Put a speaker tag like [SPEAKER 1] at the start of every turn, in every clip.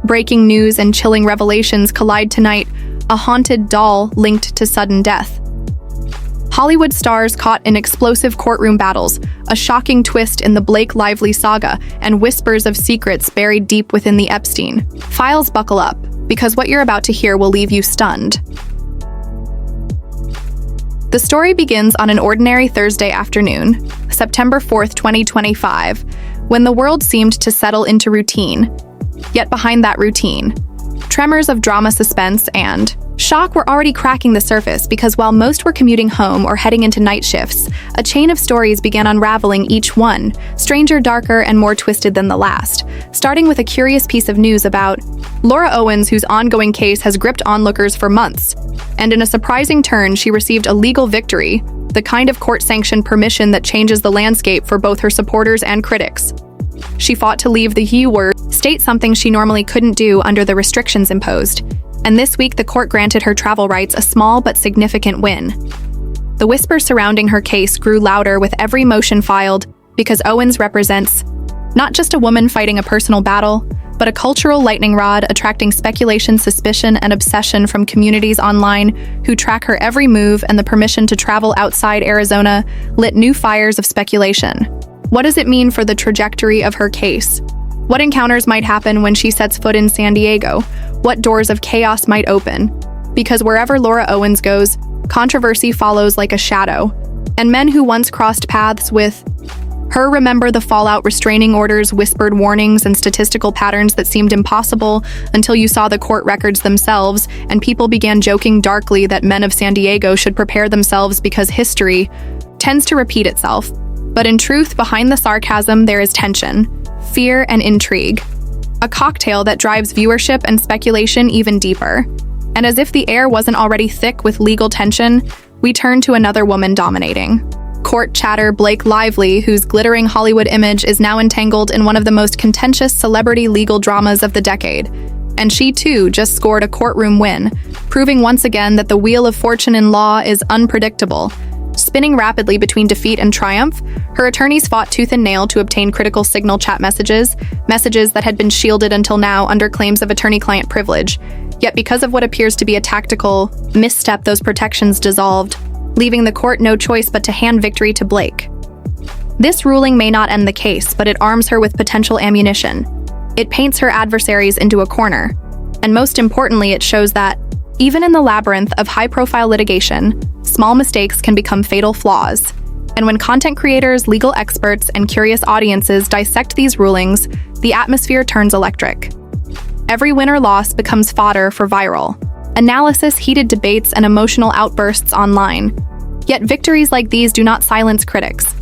[SPEAKER 1] Breaking news and chilling revelations collide tonight. A haunted doll linked to sudden death. Hollywood stars caught in explosive courtroom battles, a shocking twist in the Blake Lively saga, and whispers of secrets buried deep within the Epstein files. Buckle up, because what you're about to hear will leave you stunned. The story begins on an ordinary Thursday afternoon, September 4th, 2025, when the world seemed to settle into routine. Yet behind that routine, tremors of drama, suspense, and shock were already cracking the surface, because while most were commuting home or heading into night shifts, a chain of stories began unraveling, each one stranger, darker, and more twisted than the last. Starting with a curious piece of news about Laura Owens, whose ongoing case has gripped onlookers for months. And in a surprising turn, she received a legal victory, the kind of court-sanctioned permission that changes the landscape for both her supporters and critics. She fought to leave the U-word, state something she normally couldn't do under the restrictions imposed. And this week, the court granted her travel rights, a small but significant win. The whispers surrounding her case grew louder with every motion filed, because Owens represents not just a woman fighting a personal battle, but a cultural lightning rod attracting speculation, suspicion, and obsession from communities online who track her every move, and the permission to travel outside Arizona lit new fires of speculation. What does it mean for the trajectory of her case? What encounters might happen when she sets foot in San Diego? What doors of chaos might open? Because wherever Laura Owens goes, controversy follows like a shadow. And men who once crossed paths with her remember the fallout: restraining orders, whispered warnings, and statistical patterns that seemed impossible until you saw the court records themselves, and people began joking darkly that men of San Diego should prepare themselves because history tends to repeat itself. But in truth, behind the sarcasm, there is tension, fear, and intrigue. A cocktail that drives viewership and speculation even deeper. And as if the air wasn't already thick with legal tension, we turn to another woman dominating court chatter: Blake Lively, whose glittering Hollywood image is now entangled in one of the most contentious celebrity legal dramas of the decade. And she too just scored a courtroom win, proving once again that the wheel of fortune in law is unpredictable. Spinning rapidly between defeat and triumph, her attorneys fought tooth and nail to obtain critical signal chat messages that had been shielded until now under claims of attorney-client privilege. Yet because of what appears to be a tactical misstep, those protections dissolved, leaving the court no choice but to hand victory to Blake. This ruling may not end the case, but it arms her with potential ammunition. It paints her adversaries into a corner. And most importantly, it shows that, even in the labyrinth of high-profile litigation, small mistakes can become fatal flaws. And when content creators, legal experts, and curious audiences dissect these rulings, the atmosphere turns electric. Every win or loss becomes fodder for viral analysis, heated debates, and emotional outbursts online. Yet victories like these do not silence critics.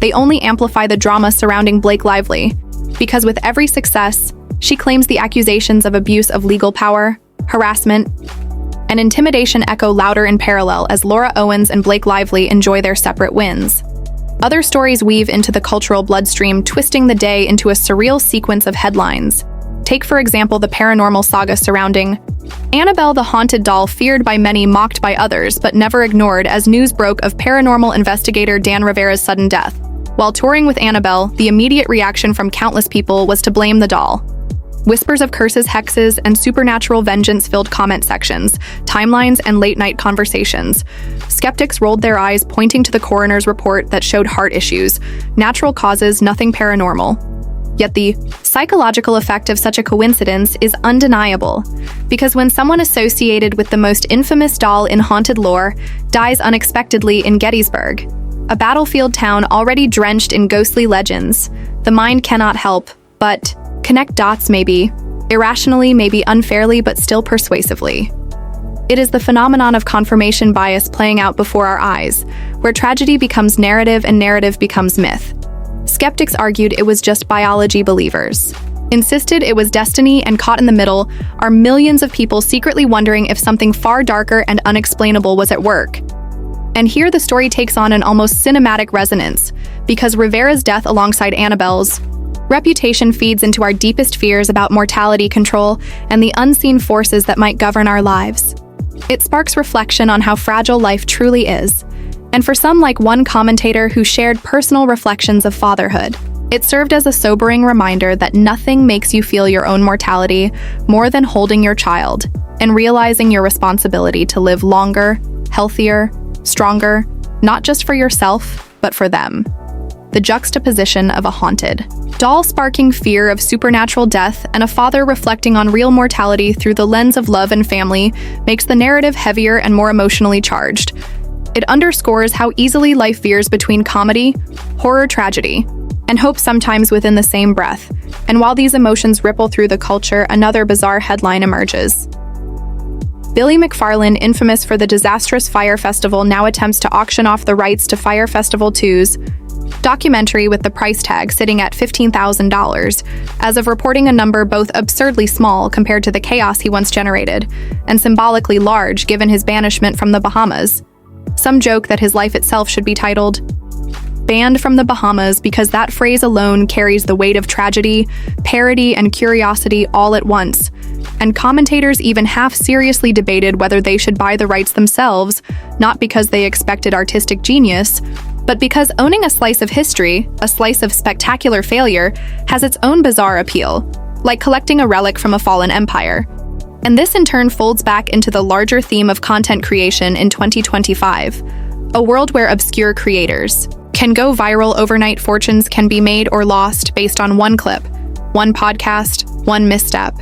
[SPEAKER 1] They only amplify the drama surrounding Blake Lively, because with every success, she claims the accusations of abuse of legal power, harassment, and intimidation echo louder in parallel as Laura Owens and Blake Lively enjoy their separate wins. Other stories weave into the cultural bloodstream, twisting the day into a surreal sequence of headlines. Take, for example, the paranormal saga surrounding Annabelle, the haunted doll feared by many, mocked by others, but never ignored, as news broke of paranormal investigator Dan Rivera's sudden death. While touring with Annabelle, the immediate reaction from countless people was to blame the doll. Whispers of curses, hexes, and supernatural vengeance filled comment sections, timelines, and late-night conversations. Skeptics rolled their eyes, pointing to the coroner's report that showed heart issues, natural causes, nothing paranormal. Yet the psychological effect of such a coincidence is undeniable, because when someone associated with the most infamous doll in haunted lore dies unexpectedly in Gettysburg, a battlefield town already drenched in ghostly legends, the mind cannot help but connect dots, maybe irrationally, maybe unfairly, but still persuasively. It is the phenomenon of confirmation bias playing out before our eyes, where tragedy becomes narrative and narrative becomes myth. Skeptics argued it was just biology, believers insisted it was destiny, and caught in the middle are millions of people secretly wondering if something far darker and unexplainable was at work. And here the story takes on an almost cinematic resonance, because Rivera's death alongside Annabelle's reputation feeds into our deepest fears about mortality, control, and the unseen forces that might govern our lives. It sparks reflection on how fragile life truly is, and for some, like one commentator who shared personal reflections of fatherhood, It served as a sobering reminder that nothing makes you feel your own mortality more than holding your child and realizing your responsibility to live longer, healthier, stronger, not just for yourself, but for them. The juxtaposition of a haunted doll sparking fear of supernatural death and a father reflecting on real mortality through the lens of love and family makes the narrative heavier and more emotionally charged. It underscores how easily life veers between comedy, horror, tragedy, and hope, sometimes within the same breath. And while these emotions ripple through the culture, another bizarre headline emerges. Billy McFarland, infamous for the disastrous Fyre Festival, now attempts to auction off the rights to Fyre Festival 2's documentary with the price tag sitting at $15,000, as of reporting a number both absurdly small compared to the chaos he once generated, and symbolically large given his banishment from the Bahamas. Some joke that his life itself should be titled "Banned from the Bahamas" because that phrase alone carries the weight of tragedy, parody, and curiosity all at once. And commentators even half-seriously debated whether they should buy the rights themselves, not because they expected artistic genius, but because owning a slice of history, a slice of spectacular failure, has its own bizarre appeal, like collecting a relic from a fallen empire. And this in turn folds back into the larger theme of content creation in 2025, a world where obscure creators can go viral overnight. Fortunes can be made or lost based on one clip, one podcast, one misstep.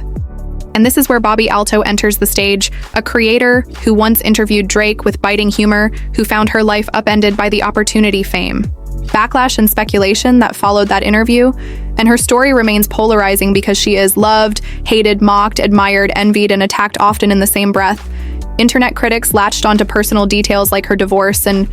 [SPEAKER 1] And this is where Bobbi Alto enters the stage, a creator who once interviewed Drake with biting humor, who found her life upended by the opportunity, fame, backlash, and speculation that followed that interview. And her story remains polarizing because she is loved, hated, mocked, admired, envied, and attacked often in the same breath. Internet critics latched onto personal details like her divorce and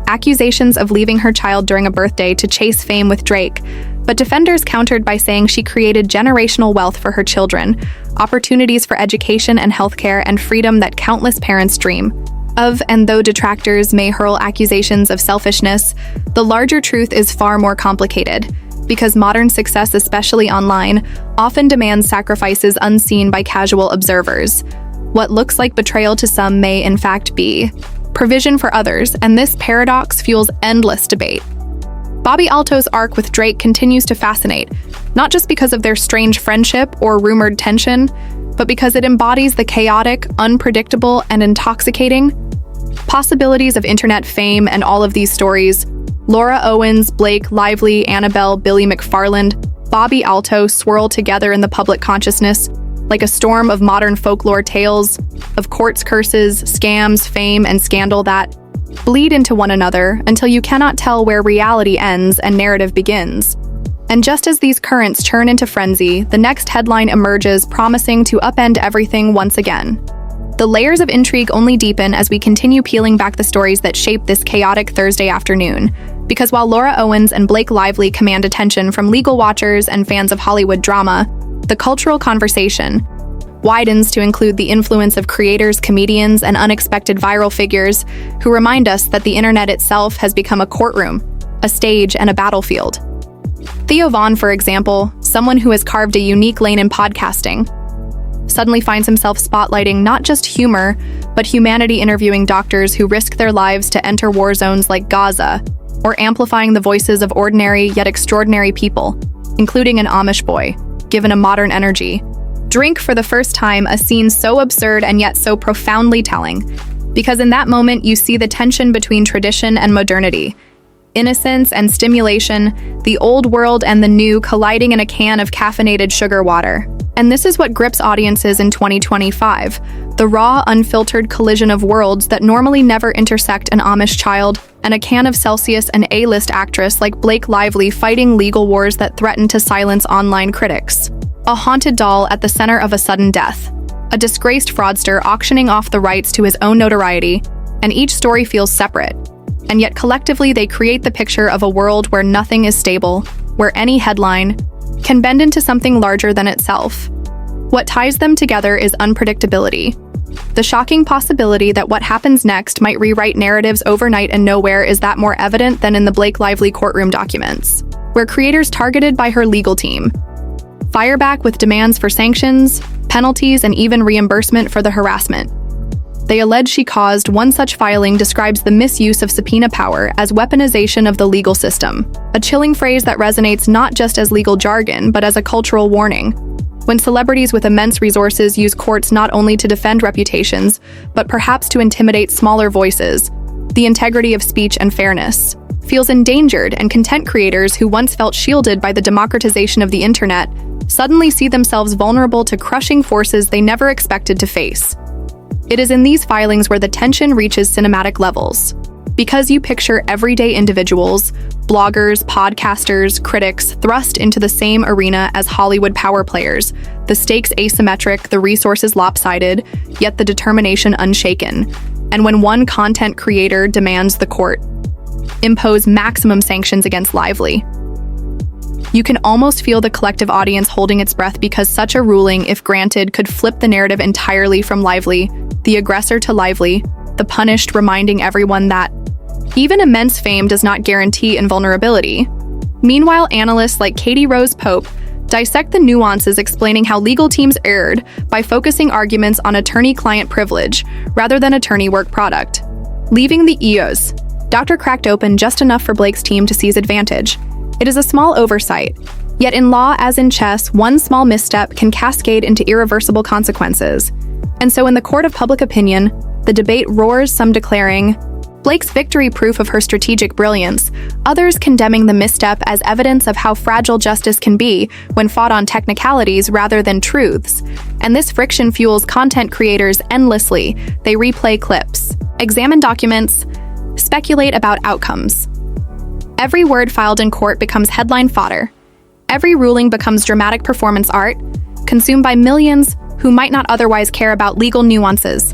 [SPEAKER 1] accusations of leaving her child during a birthday to chase fame with Drake. But defenders countered by saying she created generational wealth for her children, opportunities for education and healthcare, and freedom that countless parents dream of. And though detractors may hurl accusations of selfishness, the larger truth is far more complicated, because modern success, especially online, often demands sacrifices unseen by casual observers. What looks like betrayal to some may in fact be provision for others, and this paradox fuels endless debate. Bobbi Alto's arc with Drake continues to fascinate, not just because of their strange friendship or rumored tension, but because it embodies the chaotic, unpredictable, and intoxicating possibilities of internet fame. And all of these stories, Laura Owens, Blake Lively, Annabelle, Billy McFarland, Bobbi Alto, swirl together in the public consciousness like a storm of modern folklore tales of courts, curses, scams, fame, and scandal that bleed into one another until you cannot tell where reality ends and narrative begins. And just as these currents churn into frenzy, the next headline emerges, promising to upend everything once again. The layers of intrigue only deepen as we continue peeling back the stories that shape this chaotic Thursday afternoon. Because while Laura Owens and Blake Lively command attention from legal watchers and fans of Hollywood drama, the cultural conversation widens to include the influence of creators, comedians, and unexpected viral figures who remind us that the internet itself has become a courtroom, a stage, and a battlefield. Theo, for example, someone who has carved a unique lane in podcasting, suddenly finds himself spotlighting not just humor, but humanity, interviewing doctors who risk their lives to enter war zones like Gaza, or amplifying the voices of ordinary yet extraordinary people, including an Amish boy, given a modern energy. Drink, for the first time, a scene so absurd and yet so profoundly telling, because in that moment you see the tension between tradition and modernity, innocence and stimulation, the old world and the new colliding in a can of caffeinated sugar water. And this is what grips audiences in 2025, the raw, unfiltered collision of worlds that normally never intersect. An Amish child and a can of Celsius, an A-list actress like Blake Lively fighting legal wars that threaten to silence online critics. A haunted doll at the center of a sudden death. A disgraced fraudster auctioning off the rights to his own notoriety, and each story feels separate. And yet collectively they create the picture of a world where nothing is stable, where any headline can bend into something larger than itself. What ties them together is unpredictability. The shocking possibility that what happens next might rewrite narratives overnight, and nowhere is that more evident than in the Blake Lively courtroom documents, where creators targeted by her legal team fire back with demands for sanctions, penalties, and even reimbursement for the harassment. they allege she caused. One such filing describes the misuse of subpoena power as weaponization of the legal system, a chilling phrase that resonates not just as legal jargon, but as a cultural warning. When celebrities with immense resources use courts not only to defend reputations, but perhaps to intimidate smaller voices, the integrity of speech and fairness feels endangered, and content creators who once felt shielded by the democratization of the internet suddenly see themselves vulnerable to crushing forces they never expected to face. It is in these filings where the tension reaches cinematic levels. Because you picture everyday individuals, bloggers, podcasters, critics, thrust into the same arena as Hollywood power players, the stakes asymmetric, the resources lopsided, yet the determination unshaken. And when one content creator demands the court impose maximum sanctions against Lively, you can almost feel the collective audience holding its breath, because such a ruling, if granted, could flip the narrative entirely from Lively, the aggressor, to Lively, the punished, reminding everyone that even immense fame does not guarantee invulnerability. Meanwhile, analysts like Katie Rose Pope dissect the nuances, explaining how legal teams erred by focusing arguments on attorney-client privilege rather than attorney work product. Leaving the EOs, Dr. cracked open just enough for Blake's team to seize advantage. It is a small oversight, yet in law as in chess, one small misstep can cascade into irreversible consequences. And so in the court of public opinion, the debate roars, some declaring Blake's victory proof of her strategic brilliance, others condemning the misstep as evidence of how fragile justice can be when fought on technicalities rather than truths. And this friction fuels content creators endlessly. They replay clips, examine documents, speculate about outcomes. Every word filed in court becomes headline fodder. Every ruling becomes dramatic performance art, consumed by millions who might not otherwise care about legal nuances,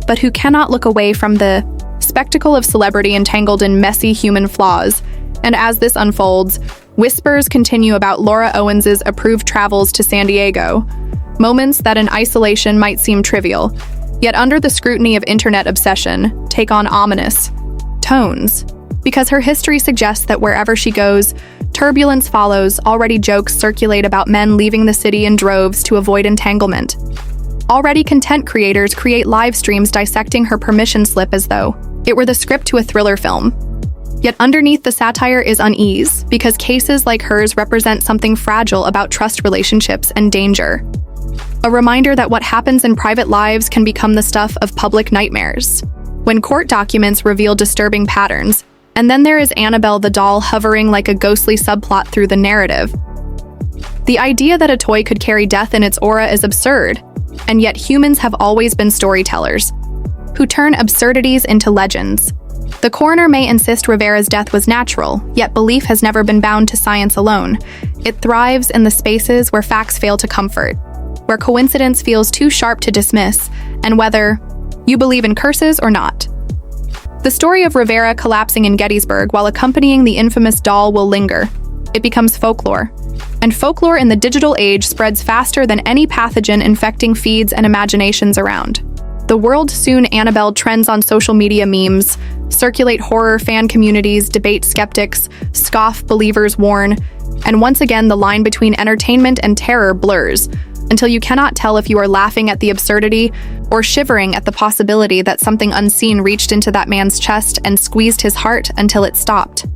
[SPEAKER 1] but who cannot look away from the spectacle of celebrity entangled in messy human flaws. And as this unfolds, whispers continue about Laura Owens' approved travels to San Diego, moments that in isolation might seem trivial, yet under the scrutiny of internet obsession, take on ominous tones. Because her history suggests that wherever she goes, turbulence follows. Already jokes circulate about men leaving the city in droves to avoid entanglement. Already content creators create live streams dissecting her permission slip as though it were the script to a thriller film. Yet underneath the satire is unease, because cases like hers represent something fragile about trust relationships and danger. A reminder that what happens in private lives can become the stuff of public nightmares. When court documents reveal disturbing patterns, and then there is Annabelle the doll hovering like a ghostly subplot through the narrative. The idea that a toy could carry death in its aura is absurd, and yet humans have always been storytellers, who turn absurdities into legends. The coroner may insist Rivera's death was natural, yet belief has never been bound to science alone. It thrives in the spaces where facts fail to comfort, where coincidence feels too sharp to dismiss, and whether you believe in curses or not. The story of Rivera collapsing in Gettysburg while accompanying the infamous doll will linger. It becomes folklore. And folklore in the digital age spreads faster than any pathogen, infecting feeds and imaginations around. The world soon Annabelle trends on social media, memes circulate, horror fan communities debate, skeptics scoff, believers warn, and once again the line between entertainment and terror blurs, until you cannot tell if you are laughing at the absurdity or shivering at the possibility that something unseen reached into that man's chest and squeezed his heart until it stopped.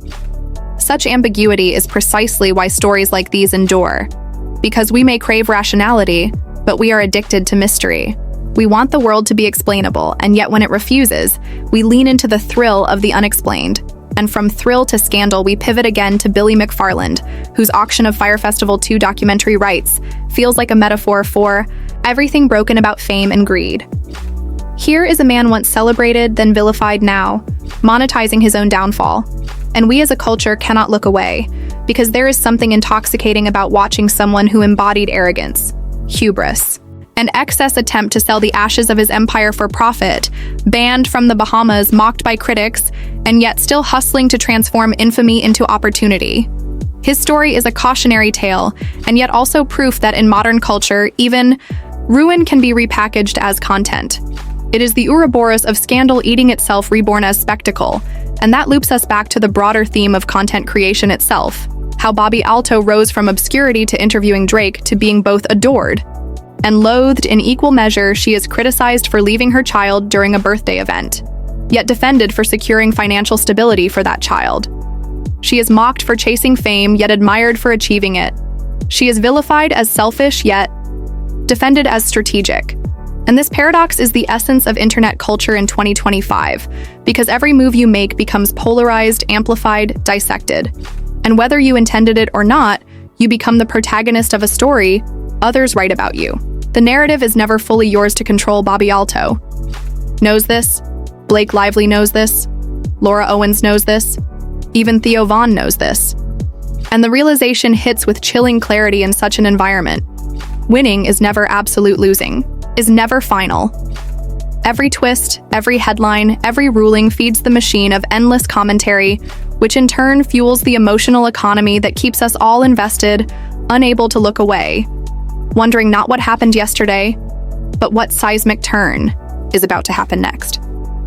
[SPEAKER 1] Such ambiguity is precisely why stories like these endure, because we may crave rationality, but we are addicted to mystery. We want the world to be explainable, and yet when it refuses, we lean into the thrill of the unexplained. And from thrill to scandal, we pivot again to Billy McFarland, whose auction of Fyre Festival 2 documentary rights feels like a metaphor for everything broken about fame and greed. Here is a man once celebrated, then vilified, now monetizing his own downfall. And we as a culture cannot look away, because there is something intoxicating about watching someone who embodied arrogance, hubris, an excess attempt to sell the ashes of his empire for profit, banned from the Bahamas, mocked by critics, and yet still hustling to transform infamy into opportunity. His story is a cautionary tale, and yet also proof that in modern culture, even ruin can be repackaged as content. It is the Ouroboros of scandal eating itself reborn as spectacle, and that loops us back to the broader theme of content creation itself, how Bobby Alto rose from obscurity to interviewing Drake to being both adored And loathed in equal measure, she is criticized for leaving her child during a birthday event, yet defended for securing financial stability for that child. She is mocked for chasing fame, yet admired for achieving it. She is vilified as selfish, yet defended as strategic. And this paradox is the essence of internet culture in 2025, because every move you make becomes polarized, amplified, dissected. And whether you intended it or not, you become the protagonist of a story others write about you. The narrative is never fully yours to control. Bobby Alto knows this. Blake Lively knows this. Laura Owens knows this. Even Theo knows this. And the realization hits with chilling clarity in such an environment. Winning is never absolute, losing is never final. Every twist, every headline, every ruling feeds the machine of endless commentary, which in turn fuels the emotional economy that keeps us all invested, unable to look away, wondering not what happened yesterday, but what seismic turn is about to happen next.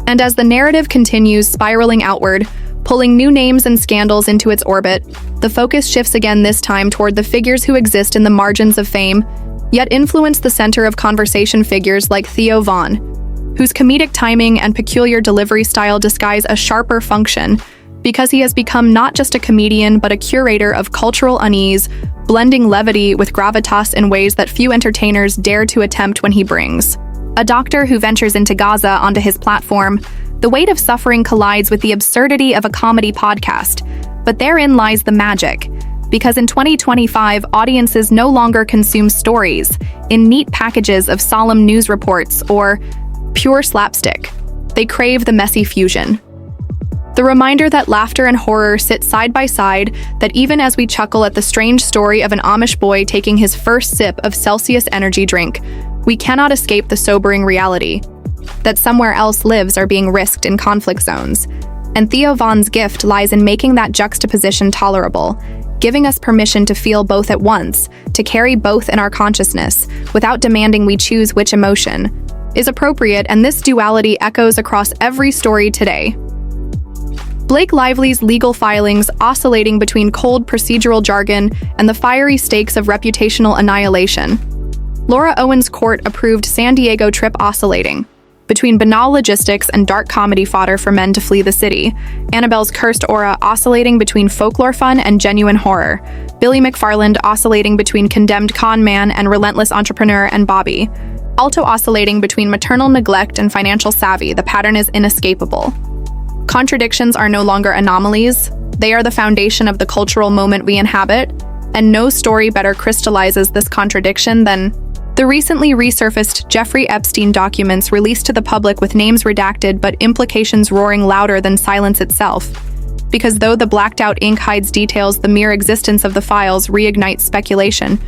[SPEAKER 1] And as the narrative continues spiraling outward, pulling new names and scandals into its orbit, the focus shifts again, this time toward the figures who exist in the margins of fame, yet influence the center of conversation, figures like Theo, whose comedic timing and peculiar delivery style disguise a sharper function, because he has become not just a comedian but a curator of cultural unease, blending levity with gravitas in ways that few entertainers dare to attempt. When he brings a doctor who ventures into Gaza onto his platform, the weight of suffering collides with the absurdity of a comedy podcast. But therein lies the magic, because in 2025, audiences no longer consume stories in neat packages of solemn news reports or pure slapstick. They crave the messy fusion. The reminder that laughter and horror sit side by side, that even as we chuckle at the strange story of an Amish boy taking his first sip of Celsius energy drink, we cannot escape the sobering reality that somewhere else lives are being risked in conflict zones. And Theo gift lies in making that juxtaposition tolerable, giving us permission to feel both at once, to carry both in our consciousness, without demanding we choose which emotion is appropriate. And this duality echoes across every story today. Blake Lively's legal filings oscillating between cold procedural jargon and the fiery stakes of reputational annihilation. Laura Owens' court-approved San Diego trip oscillating between banal logistics and dark comedy fodder for men to flee the city. Annabelle's cursed aura oscillating between folklore fun and genuine horror. Billy McFarland oscillating between condemned con man and relentless entrepreneur. And Bobby Alto oscillating between maternal neglect and financial savvy. The pattern is inescapable. Contradictions are no longer anomalies. They are the foundation of the cultural moment we inhabit, and no story better crystallizes this contradiction than the recently resurfaced Jeffrey Epstein documents released to the public with names redacted but implications roaring louder than silence itself. Because though the blacked-out ink hides details, the mere existence of the files reignites speculation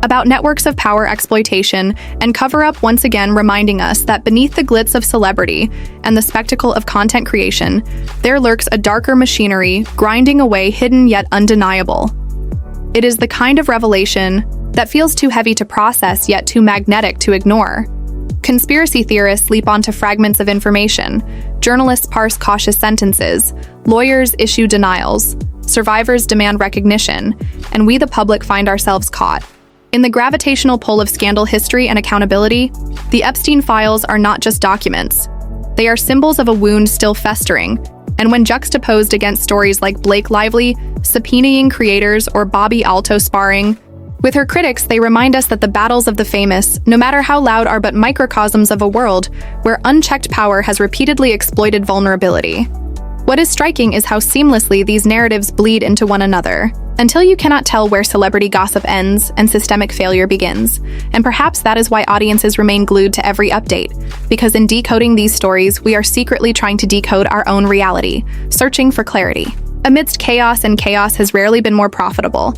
[SPEAKER 1] about networks of power exploitation and cover-up, once again reminding us that beneath the glitz of celebrity and the spectacle of content creation, there lurks a darker machinery, grinding away, hidden yet undeniable. It is the kind of revelation that feels too heavy to process yet too magnetic to ignore. Conspiracy theorists leap onto fragments of information, journalists parse cautious sentences, lawyers issue denials, survivors demand recognition, and we the public find ourselves caught in the gravitational pull of scandal history and accountability. The Epstein files are not just documents. They are symbols of a wound still festering, and when juxtaposed against stories like Blake Lively subpoenaing creators or Bobby Alto sparring with her critics, they remind us that the battles of the famous, no matter how loud, are but microcosms of a world where unchecked power has repeatedly exploited vulnerability. What is striking is how seamlessly these narratives bleed into one another, until you cannot tell where celebrity gossip ends and systemic failure begins. And perhaps that is why audiences remain glued to every update, because in decoding these stories, we are secretly trying to decode our own reality, searching for clarity amidst chaos, and chaos has rarely been more profitable.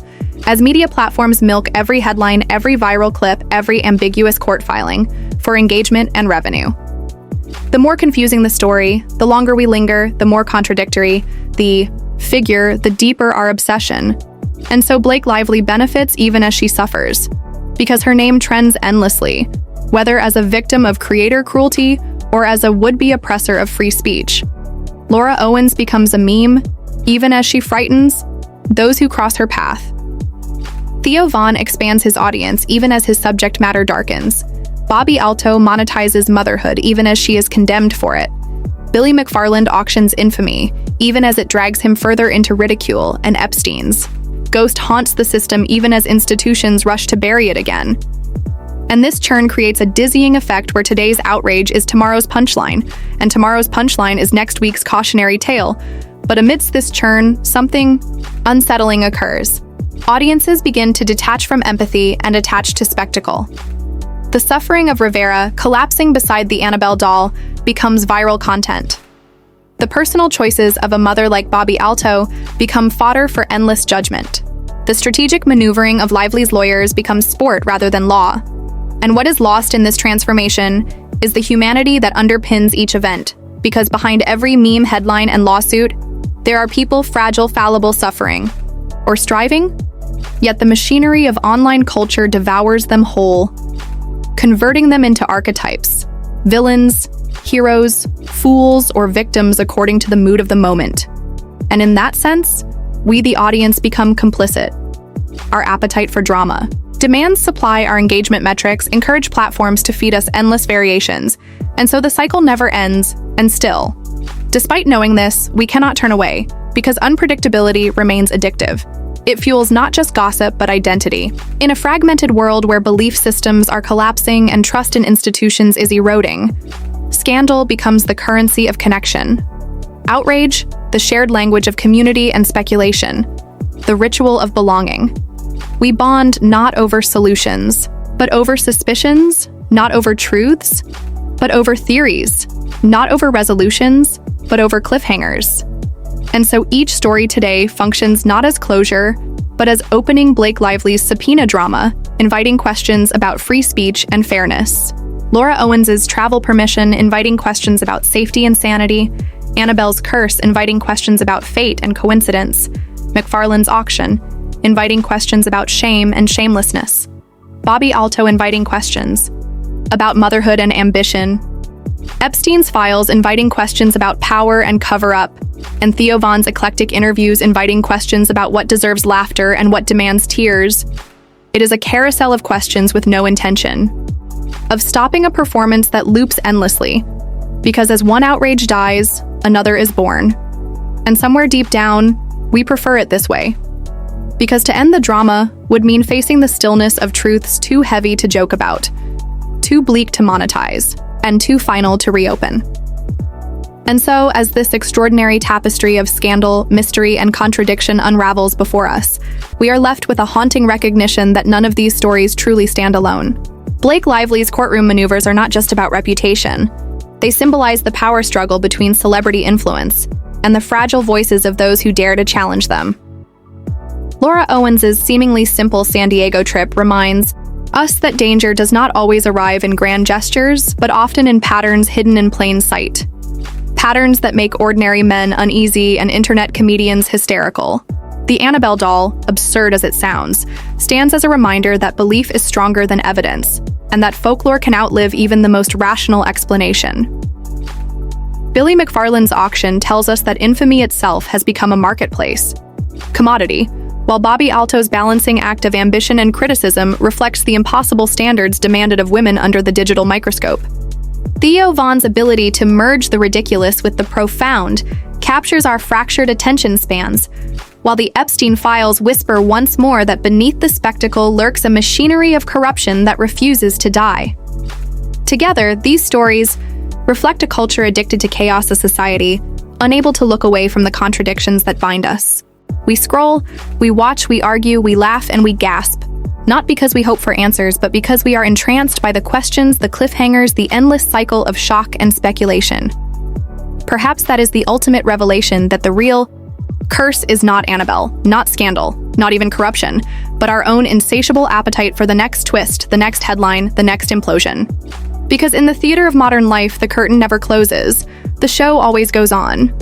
[SPEAKER 1] As media platforms milk every headline, every viral clip, every ambiguous court filing for engagement and revenue. The more confusing the story, the longer we linger, the more contradictory the figure, the deeper our obsession. And so Blake Lively benefits even as she suffers, because her name trends endlessly, whether as a victim of creator cruelty or as a would-be oppressor of free speech. Laura Owens becomes a meme, even as she frightens those who cross her path. Theo Von expands his audience even as his subject matter darkens. Bobby Alto monetizes motherhood even as she is condemned for it. Billy McFarland auctions infamy even as it drags him further into ridicule and Epstein's. Ghost haunts the system even as institutions rush to bury it again. And this churn creates a dizzying effect where today's outrage is tomorrow's punchline, and tomorrow's punchline is next week's cautionary tale. But amidst this churn, something unsettling occurs. Audiences begin to detach from empathy and attach to spectacle. The suffering of Rivera, collapsing beside the Annabelle doll, becomes viral content. The personal choices of a mother like Bobby Alto become fodder for endless judgment. The strategic maneuvering of Lively's lawyers becomes sport rather than law. And what is lost in this transformation is the humanity that underpins each event, because behind every meme headline and lawsuit, there are people fragile, fallible, suffering, or striving, yet the machinery of online culture devours them whole, converting them into archetypes, villains, heroes, fools, or victims according to the mood of the moment. And in that sense, we the audience become complicit. Our appetite for drama. Demands supply our engagement metrics, encourage platforms to feed us endless variations, and so the cycle never ends, and still. Despite knowing this, we cannot turn away, because unpredictability remains addictive. It fuels not just gossip, but identity. In a fragmented world where belief systems are collapsing and trust in institutions is eroding, scandal becomes the currency of connection. Outrage, the shared language of community and speculation, the ritual of belonging. We bond not over solutions, but over suspicions, not over truths, but over theories, not over resolutions, but over cliffhangers. And so each story today functions not as closure, but as opening Blake Lively's subpoena drama, inviting questions about free speech and fairness. Laura Owens' travel permission, inviting questions about safety and sanity. Annabelle's curse, inviting questions about fate and coincidence. McFarland's auction, inviting questions about shame and shamelessness. Bobby Alto inviting questions about motherhood and ambition. Epstein's files inviting questions about power and cover-up, and Theo Von's eclectic interviews inviting questions about what deserves laughter and what demands tears. It is a carousel of questions with no intention of stopping a performance that loops endlessly, because as one outrage dies, another is born. And somewhere deep down, we prefer it this way. Because to end the drama would mean facing the stillness of truths too heavy to joke about, too bleak to monetize, and too final to reopen. And so, as this extraordinary tapestry of scandal, mystery, and contradiction unravels before us, we are left with a haunting recognition that none of these stories truly stand alone. Blake Lively's courtroom maneuvers are not just about reputation. They symbolize the power struggle between celebrity influence and the fragile voices of those who dare to challenge them. Laura Owens' seemingly simple San Diego trip reminds us that danger does not always arrive in grand gestures, but often in patterns hidden in plain sight. Patterns that make ordinary men uneasy and internet comedians hysterical. The Annabelle doll, absurd as it sounds, stands as a reminder that belief is stronger than evidence, and that folklore can outlive even the most rational explanation. Billy McFarland's auction tells us that infamy itself has become a marketplace commodity, while Bobby Alto's balancing act of ambition and criticism reflects the impossible standards demanded of women under the digital microscope. Theo Von's ability to merge the ridiculous with the profound captures our fractured attention spans, while the Epstein files whisper once more that beneath the spectacle lurks a machinery of corruption that refuses to die. Together, these stories reflect a culture addicted to chaos, a society unable to look away from the contradictions that bind us. We scroll, we watch, we argue, we laugh, and we gasp. Not because we hope for answers, but because we are entranced by the questions, the cliffhangers, the endless cycle of shock and speculation. Perhaps that is the ultimate revelation that the real curse is not Annabelle, not scandal, not even corruption, but our own insatiable appetite for the next twist, the next headline, the next implosion. Because in the theater of modern life, the curtain never closes. The show always goes on.